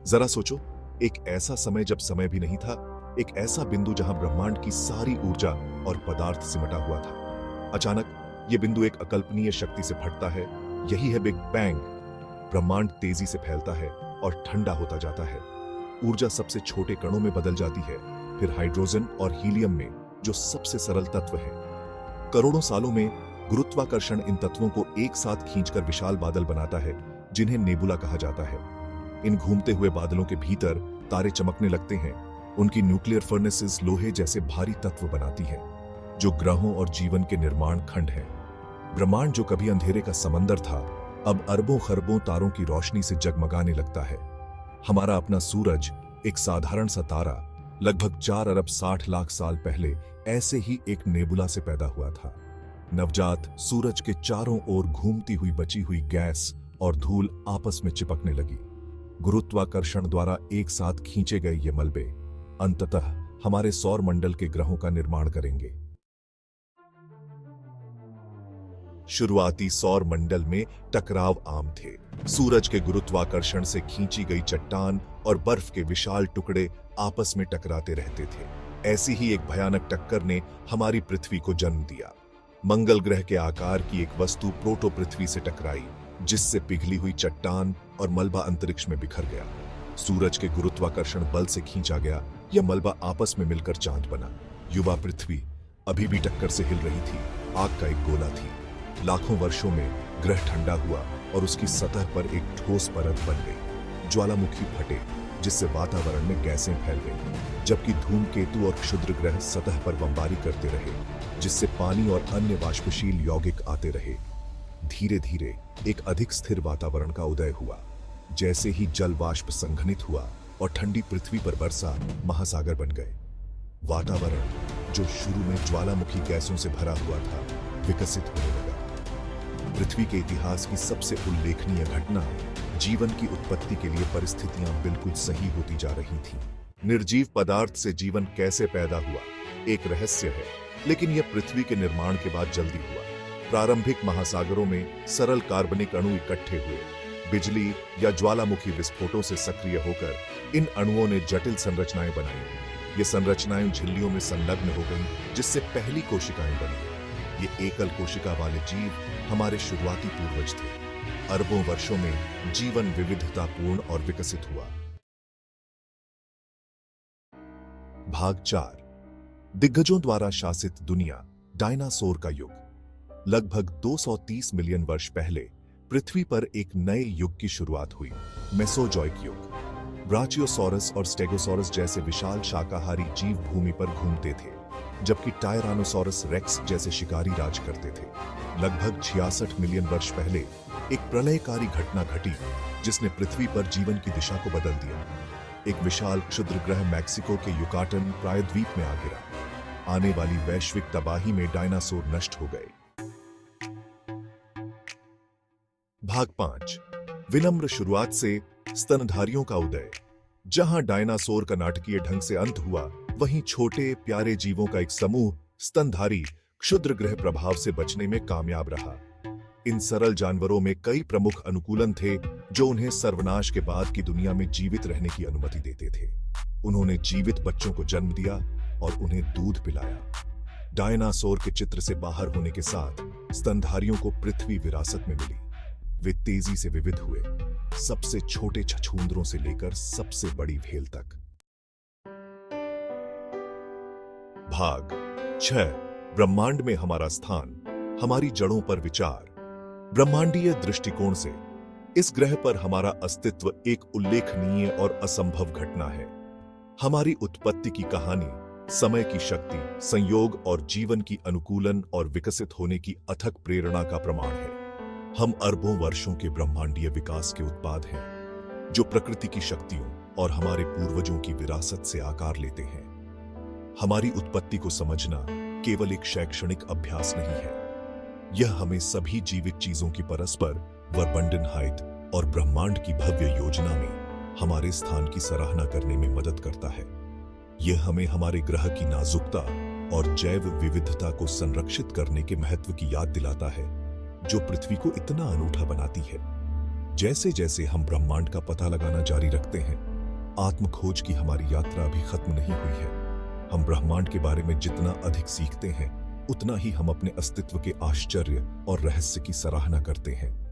जरा सोचो, एक ऐसा समय जब समय भी नहीं था, एक ऐसा बिंदु जहां ब्रह्मांड की सारी ऊर्जा और पदार्थ सिमटा हुआ था। अचानक यह बिंदु एक अकल्पनीय शक्ति से फटता है। यही है बिग बैंग। ब्रह्मांड तेजी से फैलता है और ठंडा होता जाता है। ऊर्जा सबसे छोटे कणों में बदल जाती है, फिर हाइड्रोजन और हीलियम में, जो सबसे सरल तत्व है। करोड़ों सालों में गुरुत्वाकर्षण इन तत्वों को एक साथ खींचकर विशाल बादल बनाता है, जिन्हें नेबुला कहा जाता है। इन घूमते हुए बादलों के भीतर तारे चमकने लगते हैं। उनकी न्यूक्लियर फर्नेसेस लोहे जैसे भारी तत्व बनाती हैं, जो ग्रहों और जीवन के निर्माण खंड हैं। ब्रह्मांड जो कभी अंधेरे का समंदर था, अब अरबों खरबों तारों की रोशनी से जगमगाने लगता है। हमारा अपना सूरज, एक साधारण सा तारा, लगभग 4 अरब 60 लाख साल पहले ऐसे ही एक नेबुला से पैदा हुआ था। नवजात सूरज के चारों ओर घूमती हुई बची हुई गैस और धूल आपस में चिपकने लगी। गुरुत्वाकर्षण द्वारा एक साथ खींचे गए ये मलबे अंततः हमारे सौर मंडल के ग्रहों का निर्माण करेंगे। शुरुआती सौर मंडल में टकराव आम थे। सूरज के गुरुत्वाकर्षण से खींची गई चट्टान और बर्फ के विशाल टुकड़े आपस में टकराते रहते थे। ऐसी ही एक भयानक टक्कर ने हमारी पृथ्वी को जन्म दिया। मंगल ग्रह के आकार की एक वस्तु प्रोटो पृथ्वी से टकराई, जिससे पिघली हुई चट्टान और मलबा अंतरिक्ष में बिखर गया। सूरज के गुरुत्वाकर्षण बल से खींचा गया यह मलबा आपस में मिलकर चांद बना। युवा पृथ्वी अभी भी टक्कर से हिल रही थी, आग का एक गोला थी। लाखों वर्षों में ग्रह ठंडा हुआ और उसकी सतह पर एक ठोस परत बन गई। ज्वालामुखी फटे, जिससे वातावरण में गैसें फैल गईं, जबकि धूमकेतु और क्षुद्र ग्रह सतह पर बमबारी करते रहे, जिससे पानी और अन्य वाष्पशील यौगिक आते रहे। धीरे धीरे एक अधिक स्थिर वातावरण का उदय हुआ। जैसे ही जल वाष्प संघनित हुआ और ठंडी पृथ्वी पर बरसा, महासागर बन गए। वातावरण, जो शुरू में ज्वालामुखी गैसों से भरा हुआ था, विकसित होने लगा। पृथ्वी के इतिहास की सबसे उल्लेखनीय घटना, जीवन की उत्पत्ति के लिए परिस्थितियां बिल्कुल सही होती जा रही थीं। निर्जीव पदार्थ से जीवन कैसे पैदा हुआ, एक रहस्य है, लेकिन यह पृथ्वी के निर्माण के बाद जल्दी हुआ। प्रारंभिक महासागरों में सरल कार्बनिक अणु इकट्ठे हुए। बिजली या ज्वालामुखी विस्फोटों से सक्रिय होकर इन अणुओं ने जटिल संरचनाएं बनाई। ये संरचनाएं झिल्लियों में संलग्न हो गईं, जिससे पहली कोशिकाएं बनी। ये एकल कोशिका वाले जीव हमारे शुरुआती पूर्वज थे। अरबों वर्षों में जीवन विविधतापूर्ण और विकसित हुआ। भाग 4, दिग्गजों द्वारा शासित दुनिया, डायनासोर का युग। लगभग 230 मिलियन वर्ष पहले पृथ्वी पर एक नए युग की शुरुआत हुई, मेसोजॉइक युग। ब्राचियोसॉरस और स्टेगोसॉरस जैसे विशाल शाकाहारी जीव भूमि पर घूमते थे, जबकि टायरानोसॉरस रेक्स जैसे शिकारी राज करते थे। लगभग 66 मिलियन वर्ष पहले एक प्रलयकारी घटना घटी, जिसने पृथ्वी पर जीवन की दिशा को बदल दिया। एक विशाल क्षुद्र ग्रह मैक्सिको के युकाटन प्रायद्वीप में आ गिरा। आने वाली वैश्विक तबाही में डायनासोर नष्ट हो गए। भाग 5, विनम्र शुरुआत से स्तनधारियों का उदय। जहां डायनासोर का नाटकीय ढंग से अंत हुआ, वहीं छोटे प्यारे जीवों का एक समूह स्तनधारी क्षुद्र ग्रह प्रभाव से बचने में कामयाब रहा। इन सरल जानवरों में कई प्रमुख अनुकूलन थे, जो उन्हें सर्वनाश के बाद की दुनिया में जीवित रहने की अनुमति देते थे। उन्होंने जीवित बच्चों को जन्म दिया और उन्हें दूध पिलाया। डायनासोर के चित्र से बाहर होने के साथ स्तनधारियों को पृथ्वी विरासत में मिली। वे तेजी से विविध हुए, सबसे छोटे छछूंदरों से लेकर सबसे बड़ी व्हेल तक। भाग 6, ब्रह्मांड में हमारा स्थान, हमारी जड़ों पर विचार। ब्रह्मांडीय दृष्टिकोण से इस ग्रह पर हमारा अस्तित्व एक उल्लेखनीय और असंभव घटना है। हमारी उत्पत्ति की कहानी समय की शक्ति, संयोग और जीवन की अनुकूलन और विकसित होने की अथक प्रेरणा का प्रमाण है। हम अरबों वर्षों के ब्रह्मांडीय विकास के उत्पाद हैं, जो प्रकृति की शक्तियों और हमारे पूर्वजों की विरासत से आकार लेते हैं। हमारी उत्पत्ति को समझना केवल एक शैक्षणिक अभ्यास नहीं है, यह हमें सभी जीवित चीजों की परस्पर वर्बंडनहाइट और ब्रह्मांड की भव्य योजना में हमारे स्थान की सराहना करने में मदद करता है। यह हमें हमारे ग्रह की नाजुकता और जैव विविधता को संरक्षित करने के महत्व की याद दिलाता है, जो पृथ्वी को इतना अनूठा बनाती है। जैसे जैसे हम ब्रह्मांड का पता लगाना जारी रखते हैं, आत्मखोज की हमारी यात्रा अभी खत्म नहीं हुई है। हम ब्रह्मांड के बारे में जितना अधिक सीखते हैं, उतना ही हम अपने अस्तित्व के आश्चर्य और रहस्य की सराहना करते हैं।